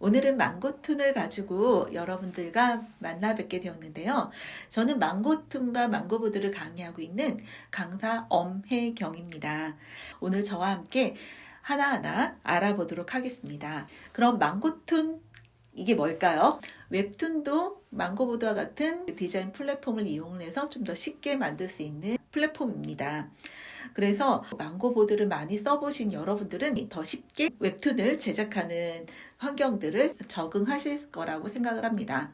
오늘은 망고툰을 가지고 여러분들과 만나 뵙게 되었는데요. 저는 망고툰과 망고보드를 강의하고 있는 강사 엄혜경입니다. 오늘 저와 함께 하나하나 알아보도록 하겠습니다. 그럼 망고툰 이게 뭘까요? 웹툰도 망고보드와 같은 디자인 플랫폼을 이용해서 좀 더 쉽게 만들 수 있는 플랫폼입니다. 그래서 망고보드를 많이 써보신 여러분들은 더 쉽게 웹툰을 제작하는 환경들을 적응하실 거라고 생각을 합니다.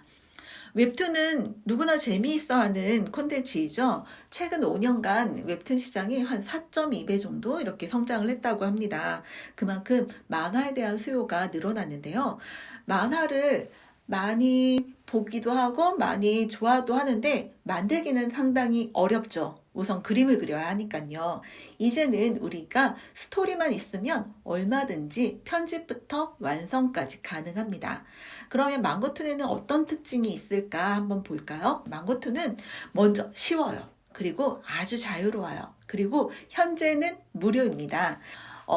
웹툰은 누구나 재미있어 하는 콘텐츠이죠. 최근 5년간 웹툰 시장이 한 4.2배 정도 이렇게 성장을 했다고 합니다. 그만큼 만화에 대한 수요가 늘어났는데요. 만화를 많이 보기도 하고 많이 좋아도 하는데 만들기는 상당히 어렵죠. 우선 그림을 그려야 하니까요. 이제는 우리가 스토리만 있으면 얼마든지 편집부터 완성까지 가능합니다. 그러면 망고툰에는 어떤 특징이 있을까 한번 볼까요? 망고툰은 먼저 쉬워요. 그리고 아주 자유로워요. 그리고 현재는 무료입니다.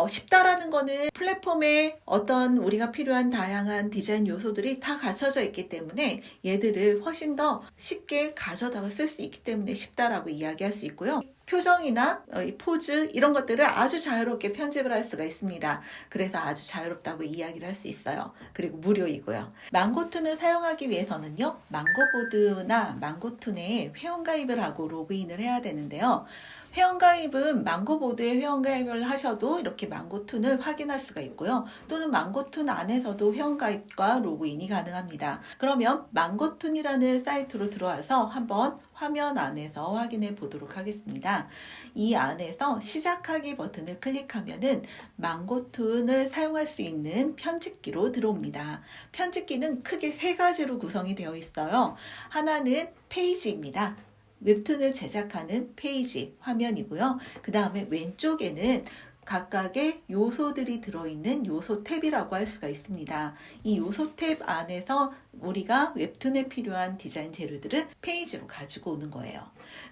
쉽다라는 거는 플랫폼에 어떤 우리가 필요한 다양한 디자인 요소들이 다 갖춰져 있기 때문에 얘들을 훨씬 더 쉽게 가져다가 쓸 수 있기 때문에 쉽다라고 이야기할 수 있고요. 표정이나 포즈 이런 것들을 아주 자유롭게 편집을 할 수가 있습니다. 그래서 아주 자유롭다고 이야기를 할 수 있어요. 그리고 무료이고요. 망고툰을 사용하기 위해서는요. 망고보드나 망고툰에 회원가입을 하고 로그인을 해야 되는데요. 회원가입은 망고보드에 회원가입을 하셔도 이렇게 망고툰을 확인할 수가 있고요. 또는 망고툰 안에서도 회원가입과 로그인이 가능합니다. 그러면 망고툰이라는 사이트로 들어와서 한번 화면 안에서 확인해 보도록 하겠습니다. 이 안에서 시작하기 버튼을 클릭하면은 망고툰을 사용할 수 있는 편집기로 들어옵니다. 편집기는 크게 세 가지로 구성이 되어 있어요. 하나는 페이지입니다. 웹툰을 제작하는 페이지 화면이고요. 그 다음에 왼쪽에는 각각의 요소들이 들어있는 요소 탭이라고 할 수가 있습니다. 이 요소 탭 안에서 우리가 웹툰에 필요한 디자인 재료들을 페이지로 가지고 오는 거예요.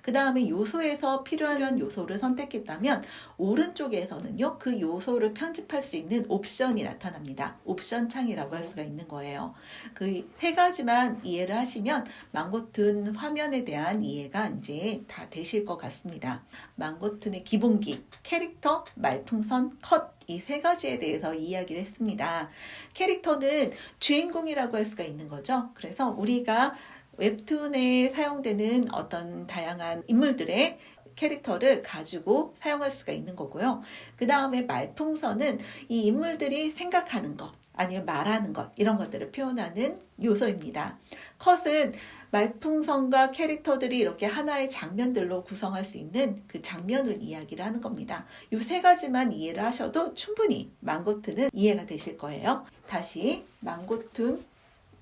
그 다음에 요소에서 필요한 요소를 선택했다면 오른쪽에서는요, 그 요소를 편집할 수 있는 옵션이 나타납니다. 옵션 창이라고 할 수가 있는 거예요. 그 세 가지만 이해를 하시면 망고툰 화면에 대한 이해가 이제 다 되실 것 같습니다. 망고툰의 기본기, 캐릭터, 말풍선, 컷, 이 세 가지에 대해서 이야기를 했습니다. 캐릭터는 주인공이라고 할 수가 있는 거죠. 그래서 우리가 웹툰에 사용되는 어떤 다양한 인물들의 캐릭터를 가지고 사용할 수가 있는 거고요. 그 다음에 말풍선은 이 인물들이 생각하는 것, 아니면 말하는 것, 이런 것들을 표현하는 요소입니다. 컷은 말풍선과 캐릭터들이 이렇게 하나의 장면들로 구성할 수 있는 그 장면을 이야기를 하는 겁니다. 이 세 가지만 이해를 하셔도 충분히 망고툰은 이해가 되실 거예요. 다시 망고툰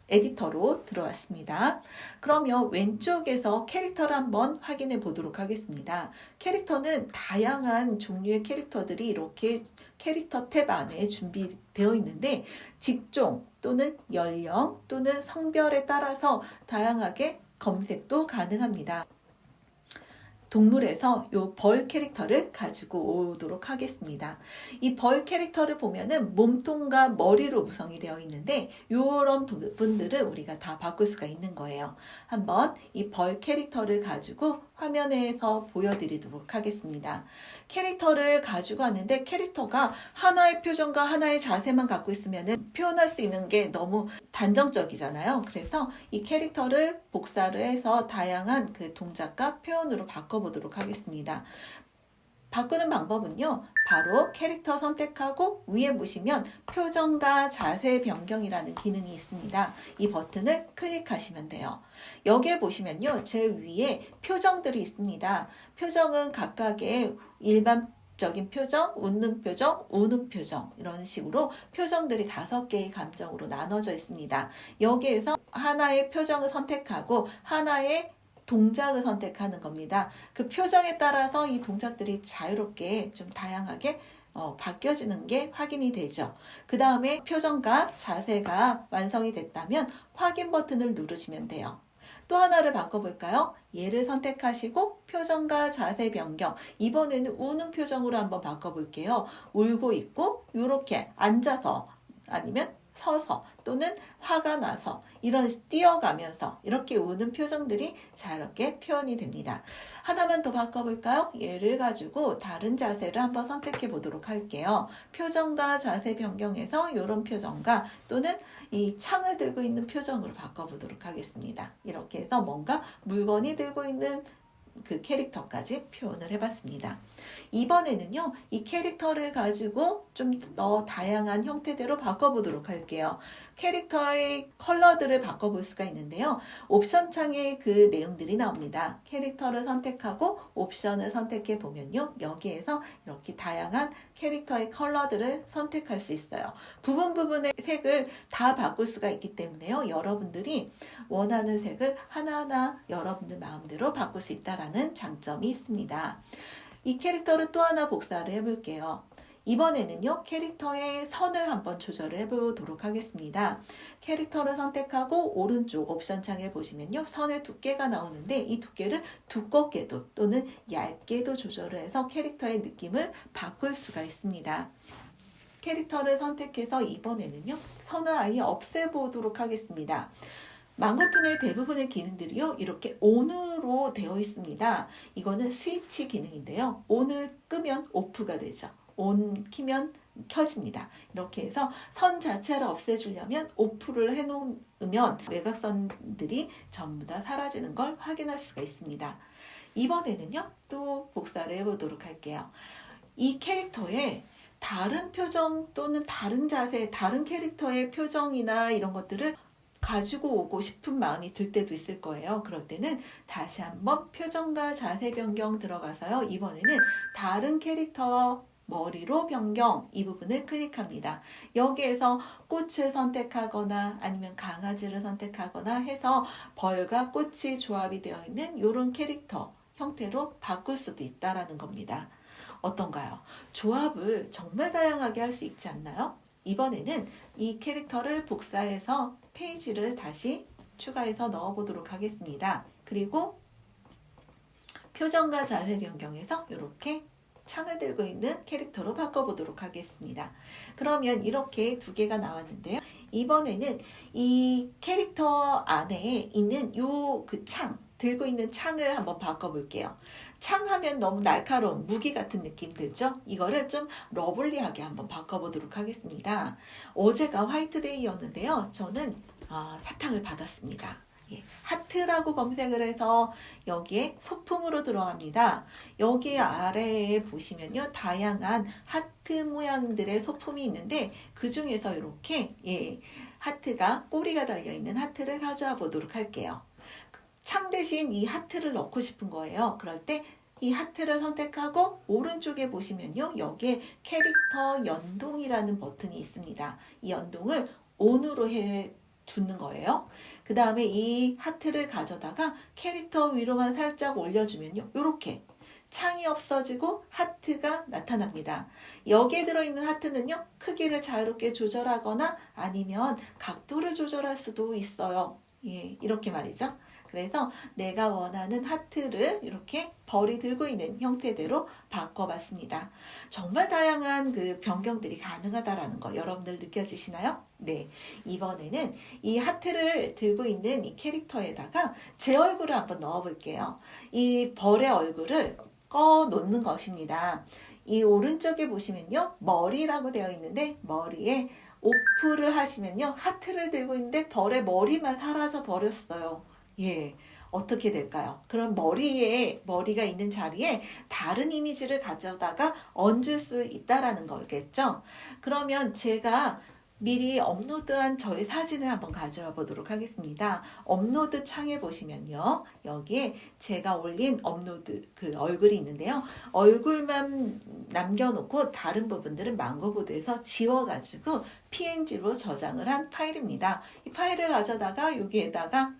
에디터로 들어왔습니다. 그러면 왼쪽에서 캐릭터를 한번 확인해 보도록 하겠습니다. 캐릭터는 다양한 종류의 캐릭터들이 이렇게 캐릭터 탭 안에 준비되어 있는데 직종 또는 연령 또는 성별에 따라서 다양하게 검색도 가능합니다. 동물에서 요 벌 캐릭터를 가지고 오도록 하겠습니다. 이 벌 캐릭터를 보면은 몸통과 머리로 구성이 되어 있는데 요런 부분들을 우리가 다 바꿀 수가 있는 거예요. 한번 이 벌 캐릭터를 가지고 화면에서 보여드리도록 하겠습니다. 캐릭터를 가지고 왔는데 캐릭터가 하나의 표정과 하나의 자세만 갖고 있으면은 표현할 수 있는 게 너무 단정적이잖아요. 그래서 이 캐릭터를 복사를 해서 다양한 그 동작과 표현으로 바꿔보도록 하겠습니다. 바꾸는 방법은요, 바로 캐릭터 선택하고 위에 보시면 표정과 자세 변경이라는 기능이 있습니다. 이 버튼을 클릭하시면 돼요. 여기에 보시면요, 제 위에 표정들이 있습니다. 표정은 각각의 일반적인 표정, 웃는 표정, 우는 표정, 이런 식으로 표정들이 5개의 감정으로 나눠져 있습니다. 여기에서 하나의 표정을 선택하고 하나의 동작을 선택하는 겁니다. 그 표정에 따라서 이 동작들이 자유롭게 좀 다양하게 바뀌어지는 게 확인이 되죠. 그 다음에 표정과 자세가 완성이 됐다면 확인 버튼을 누르시면 돼요. 또 하나를 바꿔볼까요? 얘를 선택하시고 표정과 자세 변경. 이번에는 우는 표정으로 한번 바꿔볼게요. 울고 있고 이렇게 앉아서 아니면 서서 또는 화가 나서 이런 뛰어가면서 이렇게 우는 표정들이 자유롭게 표현이 됩니다. 하나만 더 바꿔볼까요? 얘를 가지고 다른 자세를 한번 선택해 보도록 할게요. 표정과 자세 변경해서 이런 표정과 또는 이 창을 들고 있는 표정으로 바꿔보도록 하겠습니다. 이렇게 해서 뭔가 물건이 들고 있는 그 캐릭터까지 표현을 해봤습니다. 이번에는요, 이 캐릭터를 가지고 좀 더 다양한 형태대로 바꿔보도록 할게요. 캐릭터의 컬러들을 바꿔볼 수가 있는데요. 옵션 창에 그 내용들이 나옵니다. 캐릭터를 선택하고 옵션을 선택해 보면요, 여기에서 이렇게 다양한 캐릭터의 컬러들을 선택할 수 있어요. 부분의 색을 다 바꿀 수가 있기 때문에요, 여러분들이 원하는 색을 하나하나 여러분들 마음대로 바꿀 수 있다는 장점이 있습니다. 이 캐릭터를 또 하나 복사를 해볼게요. 이번에는요, 캐릭터의 선을 한번 조절을 해보도록 하겠습니다. 캐릭터를 선택하고 오른쪽 옵션 창에 보시면요, 선의 두께가 나오는데 이 두께를 두껍게도 또는 얇게도 조절을 해서 캐릭터의 느낌을 바꿀 수가 있습니다. 캐릭터를 선택해서 이번에는요, 선을 아예 없애보도록 하겠습니다. 망고툰의 대부분의 기능들이요, 이렇게 ON으로 되어 있습니다. 이거는 스위치 기능인데요. ON을 끄면 오프가 되죠. ON 키면 켜집니다. 이렇게 해서 선 자체를 없애주려면 오프를 해놓으면 외곽선들이 전부 다 사라지는 걸 확인할 수가 있습니다. 이번에는요, 또 복사를 해보도록 할게요. 이 캐릭터에 다른 표정 또는 다른 자세, 다른 캐릭터의 표정이나 이런 것들을 가지고 오고 싶은 마음이 들 때도 있을 거예요. 그럴 때는 다시 한번 표정과 자세 변경 들어가서요, 이번에는 다른 캐릭터 머리로 변경, 이 부분을 클릭합니다. 여기에서 꽃을 선택하거나 아니면 강아지를 선택하거나 해서 벌과 꽃이 조합이 되어 있는 이런 캐릭터 형태로 바꿀 수도 있다라는 겁니다. 어떤가요? 조합을 정말 다양하게 할 수 있지 않나요? 이번에는 이 캐릭터를 복사해서 페이지를 다시 추가해서 넣어보도록 하겠습니다. 그리고 표정과 자세 변경해서 이렇게 창을 들고 있는 캐릭터로 바꿔보도록 하겠습니다. 그러면 이렇게 두 개가 나왔는데요. 이번에는 이 캐릭터 안에 있는 그 창, 들고 있는 창을 한번 바꿔볼게요. 창 하면 너무 날카로운 무기 같은 느낌 들죠? 이거를 좀 러블리하게 한번 바꿔보도록 하겠습니다. 어제가 화이트데이였는데요. 저는 사탕을 받았습니다. 예, 하트라고 검색을 해서 여기에 소품으로 들어갑니다. 여기 아래에 보시면요, 다양한 하트 모양들의 소품이 있는데 그 중에서 이렇게 하트가 꼬리가 달려있는 하트를 가져와 보도록 할게요. 창 대신 이 하트를 넣고 싶은 거예요. 그럴 때 이 하트를 선택하고 오른쪽에 보시면요, 여기에 캐릭터 연동이라는 버튼이 있습니다. 이 연동을 ON으로 해 두는 거예요. 그 다음에 이 하트를 가져다가 캐릭터 위로만 살짝 올려주면요, 이렇게 창이 없어지고 하트가 나타납니다. 여기에 들어있는 하트는요, 크기를 자유롭게 조절하거나 아니면 각도를 조절할 수도 있어요. 예, 이렇게 말이죠. 그래서 내가 원하는 하트를 이렇게 벌이 들고 있는 형태대로 바꿔봤습니다. 정말 다양한 그 변경들이 가능하다라는 거 여러분들 느껴지시나요? 네, 이번에는 이 하트를 들고 있는 이 캐릭터에다가 제 얼굴을 한번 넣어볼게요. 이 벌의 얼굴을 꺼 놓는 것입니다. 이 오른쪽에 보시면요, 머리라고 되어 있는데 머리에 오프를 하시면요, 하트를 들고 있는데 벌의 머리만 사라져 버렸어요. 예, 어떻게 될까요? 그럼 머리가 있는 자리에 다른 이미지를 가져다가 얹을 수 있다라는 거겠죠? 그러면 제가 미리 업로드한 저의 사진을 한번 가져와 보도록 하겠습니다. 업로드 창에 보시면요, 여기에 제가 올린 업로드 그 얼굴이 있는데요. 얼굴만 남겨놓고 다른 부분들은 망고보드에서 지워가지고 PNG로 저장을 한 파일입니다. 이 파일을 가져다가 여기에다가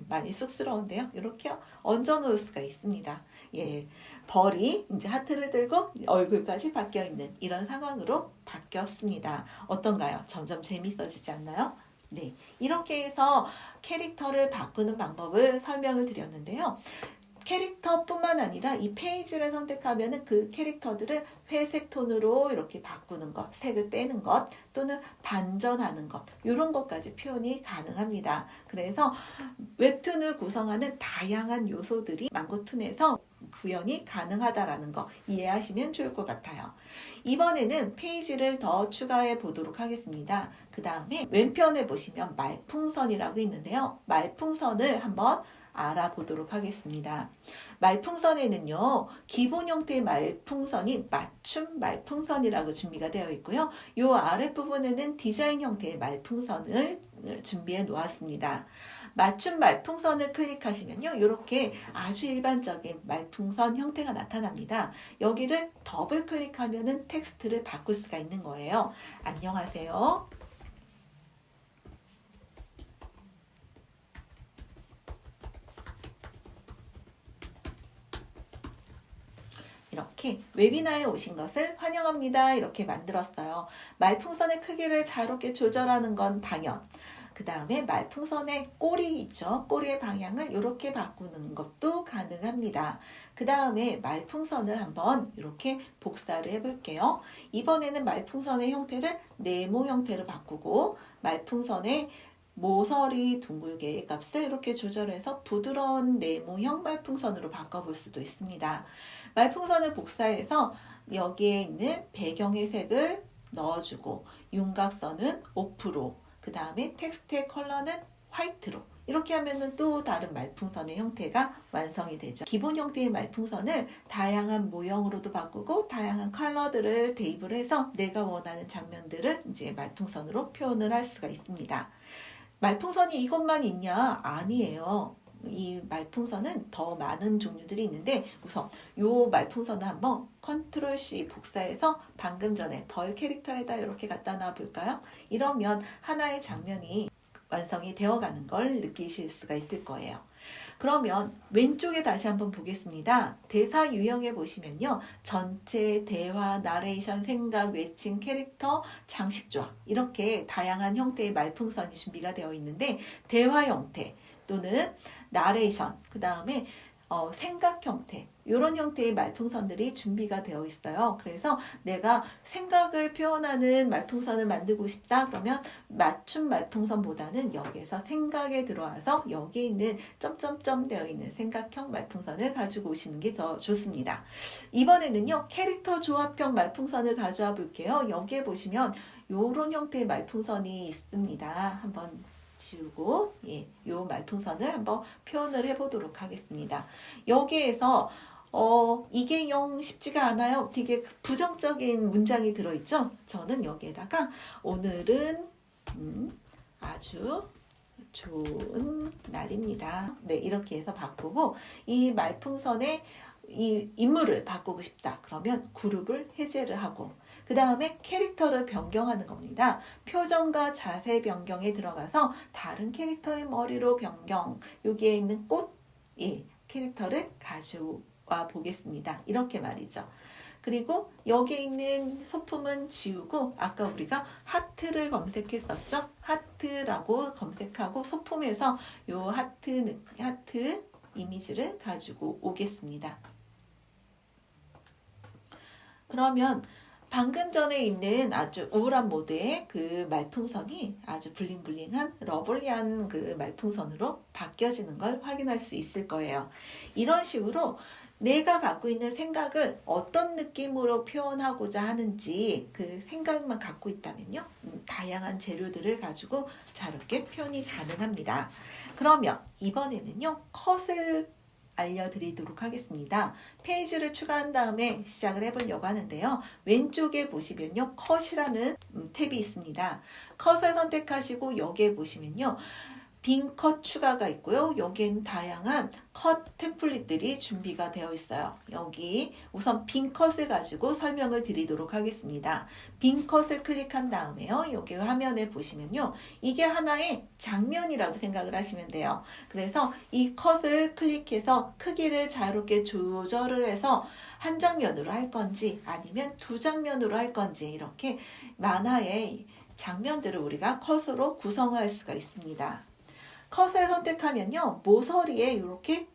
많이 쑥스러운데요, 이렇게 얹어 놓을 수가 있습니다. 예, 벌이 이제 하트를 들고 얼굴까지 바뀌어 있는 이런 상황으로 바뀌었습니다. 어떤가요? 점점 재밌어지지 않나요? 네, 이렇게 해서 캐릭터를 바꾸는 방법을 설명을 드렸는데요. 캐릭터뿐만 아니라 이 페이지를 선택하면은 그 캐릭터들을 회색 톤으로 이렇게 바꾸는 것, 색을 빼는 것, 또는 반전하는 것, 이런 것까지 표현이 가능합니다. 그래서 웹툰을 구성하는 다양한 요소들이 망고툰에서 구현이 가능하다라는 거 이해하시면 좋을 것 같아요. 이번에는 페이지를 더 추가해 보도록 하겠습니다. 그 다음에 왼편에 보시면 말풍선이라고 있는데요. 말풍선을 한번 알아보도록 하겠습니다. 말풍선에는요, 기본 형태의 말풍선이 맞춤 말풍선이라고 준비가 되어 있고요. 이 아랫부분에는 디자인 형태의 말풍선을 준비해 놓았습니다. 맞춤 말풍선을 클릭하시면요, 이렇게 아주 일반적인 말풍선 형태가 나타납니다. 여기를 더블 클릭하면은 텍스트를 바꿀 수가 있는 거예요. 안녕하세요. 이렇게 웨비나에 오신 것을 환영합니다. 이렇게 만들었어요. 말풍선의 크기를 자유롭게 조절하는 건 당연. 그 다음에 말풍선의 꼬리 있죠. 꼬리의 방향을 이렇게 바꾸는 것도 가능합니다. 그 다음에 말풍선을 한번 이렇게 복사를 해볼게요. 이번에는 말풍선의 형태를 네모 형태로 바꾸고 말풍선의 모서리 둥글게의 값을 이렇게 조절해서 부드러운 네모형 말풍선으로 바꿔볼 수도 있습니다. 말풍선을 복사해서 여기에 있는 배경의 색을 넣어주고 윤곽선은 오프로, 그 다음에 텍스트의 컬러는 화이트로, 이렇게 하면은 또 다른 말풍선의 형태가 완성이 되죠. 기본 형태의 말풍선을 다양한 모형으로도 바꾸고 다양한 컬러들을 대입을 해서 내가 원하는 장면들을 이제 말풍선으로 표현을 할 수가 있습니다. 말풍선이 이것만 있냐? 아니에요. 이 말풍선은 더 많은 종류들이 있는데 우선 이 말풍선을 한번 컨트롤 C 복사해서 방금 전에 벌 캐릭터에다 이렇게 갖다 놔 볼까요? 이러면 하나의 장면이 완성이 되어가는 걸 느끼실 수가 있을 거예요. 그러면 왼쪽에 다시 한번 보겠습니다. 대사 유형에 보시면요. 전체, 대화, 나레이션, 생각, 외침, 캐릭터, 장식 조합, 이렇게 다양한 형태의 말풍선이 준비가 되어 있는데 대화 형태 또는 나레이션, 그 다음에 생각 형태, 이런 형태의 말풍선들이 준비가 되어 있어요. 그래서 내가 생각을 표현하는 말풍선을 만들고 싶다 그러면 맞춤 말풍선보다는 여기에서 생각에 들어와서 여기에 있는 점점점 되어 있는 생각형 말풍선을 가지고 오시는 게 더 좋습니다. 이번에는요, 캐릭터 조합형 말풍선을 가져와 볼게요. 여기에 보시면 이런 형태의 말풍선이 있습니다. 한번 지우고 요 말풍선을 한번 표현을 해보도록 하겠습니다. 여기에서 이게 영 쉽지가 않아요. 되게 부정적인 문장이 들어있죠. 저는 여기에다가 오늘은 아주 좋은 날입니다. 네, 이렇게 해서 바꾸고 이 말풍선에 이 인물을 바꾸고 싶다. 그러면 그룹을 해제를 하고 그 다음에 캐릭터를 변경하는 겁니다. 표정과 자세 변경에 들어가서 다른 캐릭터의 머리로 변경, 여기에 있는 꽃, 캐릭터를 가져와 보겠습니다. 이렇게 말이죠. 그리고 여기에 있는 소품은 지우고 아까 우리가 하트를 검색했었죠. 하트라고 검색하고 소품에서 요 하트 이미지를 가지고 오겠습니다. 그러면 방금 전에 있는 아주 우울한 모드의 그 말풍선이 아주 블링블링한 러블리한 그 말풍선으로 바뀌어지는 걸 확인할 수 있을 거예요. 이런 식으로 내가 갖고 있는 생각을 어떤 느낌으로 표현하고자 하는지 그 생각만 갖고 있다면요. 다양한 재료들을 가지고 자유롭게 표현이 가능합니다. 그러면 이번에는요. 컷을 알려드리도록 하겠습니다. 페이지를 추가한 다음에 시작을 해보려고 하는데요. 왼쪽에 보시면요. 컷이라는 탭이 있습니다. 컷을 선택하시고 여기에 보시면요. 빈 컷 추가가 있고요. 여기엔 다양한 컷 템플릿들이 준비가 되어 있어요. 여기 우선 빈 컷을 가지고 설명을 드리도록 하겠습니다. 빈 컷을 클릭한 다음에요. 여기 화면에 보시면요. 이게 하나의 장면이라고 생각을 하시면 돼요. 그래서 이 컷을 클릭해서 크기를 자유롭게 조절을 해서 한 장면으로 할 건지 아니면 두 장면으로 할 건지 이렇게 만화의 장면들을 우리가 컷으로 구성할 수가 있습니다. 컷을 선택하면요. 모서리에 이렇게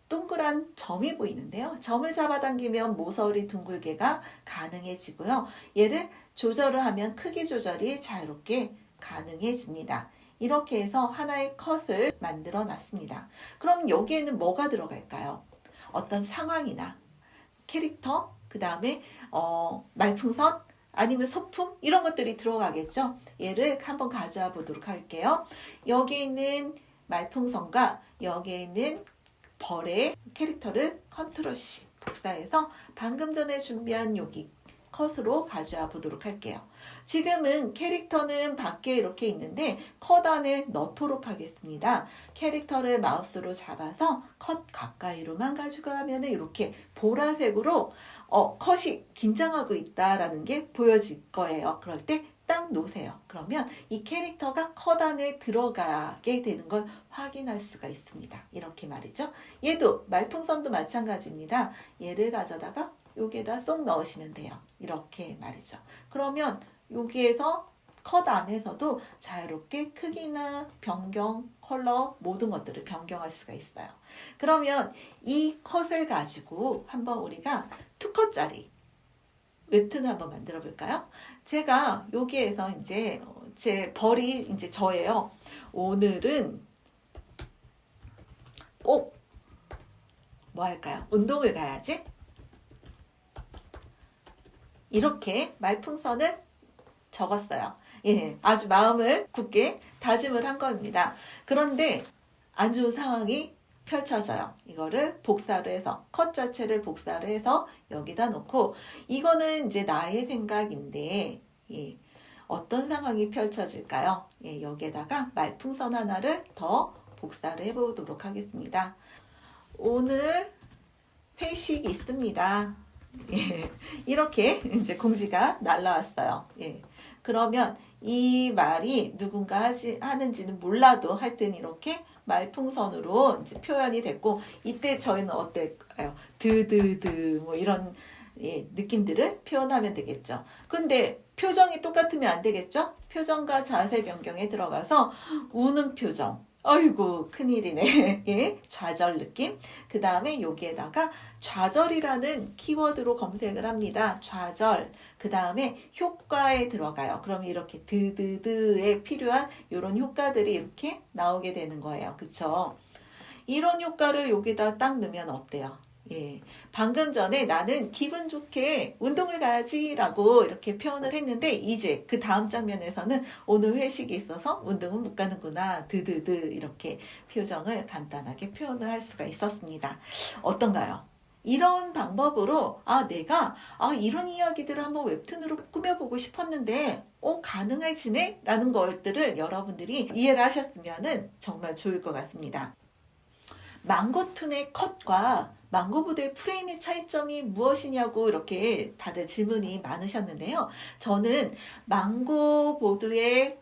동그란 점이 보이는데요. 점을 잡아당기면 모서리 둥글게가 가능해지고요. 얘를 조절을 하면 크기 조절이 자유롭게 가능해집니다. 이렇게 해서 하나의 컷을 만들어 놨습니다. 그럼 여기에는 뭐가 들어갈까요? 어떤 상황이나 캐릭터, 그 다음에 말풍선, 아니면 소품 이런 것들이 들어가겠죠. 얘를 한번 가져와 보도록 할게요. 여기 있는 말풍선과 여기에 있는 벌의 캐릭터를 컨트롤 C 복사해서 방금 전에 준비한 여기 컷으로 가져와 보도록 할게요. 지금은 캐릭터는 밖에 이렇게 있는데 컷 안에 넣도록 하겠습니다. 캐릭터를 마우스로 잡아서 컷 가까이로만 가져가면 이렇게 보라색으로 컷이 긴장하고 있다라는 게 보여질 거예요. 그럴 때 딱 놓으세요. 그러면 이 캐릭터가 컷 안에 들어가게 되는 걸 확인할 수가 있습니다. 이렇게 말이죠. 얘도 말풍선도 마찬가지입니다. 얘를 가져다가 여기에다 쏙 넣으시면 돼요. 이렇게 말이죠. 그러면 여기에서 컷 안에서도 자유롭게 크기나 변경, 컬러 모든 것들을 변경할 수가 있어요. 그러면 이 컷을 가지고 한번 우리가 2컷짜리 웹툰 한번 만들어 볼까요? 제가 여기에서 이제 제 벌이 이제 저예요. 오늘은 꼭 뭐 할까요? 운동을 가야지. 이렇게 말풍선을 적었어요. 예, 아주 마음을 굳게 다짐을 한 겁니다. 그런데 안 좋은 상황이 펼쳐져요. 이거를 복사를 해서 컷 자체를 복사를 해서 여기다 놓고 이거는 이제 나의 생각인데 예, 어떤 상황이 펼쳐질까요? 예, 여기에다가 말풍선 하나를 더 복사를 해보도록 하겠습니다. 오늘 회식 있습니다. 예, 이렇게 이제 공지가 날라왔어요. 예, 그러면 이 말이 누군가 하는지는 몰라도 하여튼 이렇게 말풍선으로 이제 표현이 됐고 이때 저희는 어떨까요? 드드드 뭐 이런 예, 느낌들을 표현하면 되겠죠. 근데 표정이 똑같으면 안 되겠죠? 표정과 자세 변경에 들어가서 우는 표정. 아이고 큰일이네. 예, 좌절 느낌. 그 다음에 여기에다가 좌절이라는 키워드로 검색을 합니다. 좌절. 그 다음에 효과에 들어가요. 그럼 이렇게 드드드에 필요한 이런 효과들이 이렇게 나오게 되는 거예요. 그쵸? 이런 효과를 여기다 딱 넣으면 어때요? 예. 방금 전에 나는 기분 좋게 운동을 가야지 라고 이렇게 표현을 했는데 이제 그 다음 장면에서는 오늘 회식이 있어서 운동은 못 가는구나 드드드 이렇게 표정을 간단하게 표현을 할 수가 있었습니다. 어떤가요? 이런 방법으로 내가 이런 이야기들을 한번 웹툰으로 꾸며보고 싶었는데 가능해지네? 라는 것들을 여러분들이 이해를 하셨으면 정말 좋을 것 같습니다. 망고툰의 컷과 망고보드의 프레임의 차이점이 무엇이냐고 이렇게 다들 질문이 많으셨는데요. 저는 망고보드의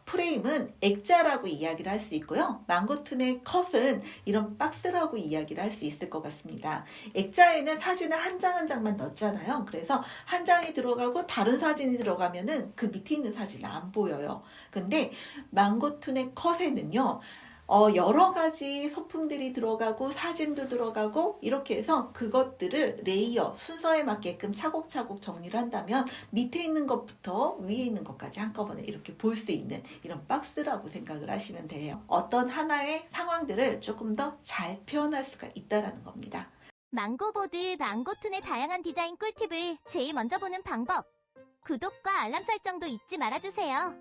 프레임은 액자라고 이야기를 할 수 있고요. 망고툰의 컷은 이런 박스라고 이야기를 할 수 있을 것 같습니다. 액자에는 사진을 한 장 한 장만 넣잖아요. 그래서 한 장이 들어가고 다른 사진이 들어가면은 그 밑에 있는 사진이 안 보여요. 근데 망고툰의 컷에는요. 여러 가지 소품들이 들어가고 사진도 들어가고 이렇게 해서 그것들을 레이어 순서에 맞게끔 차곡차곡 정리를 한다면 밑에 있는 것부터 위에 있는 것까지 한꺼번에 이렇게 볼 수 있는 이런 박스라고 생각을 하시면 돼요. 어떤 하나의 상황들을 조금 더 잘 표현할 수가 있다는 겁니다. 망고보드, 망고툰의 다양한 디자인 꿀팁을 제일 먼저 보는 방법. 구독과 알람 설정도 잊지 말아주세요.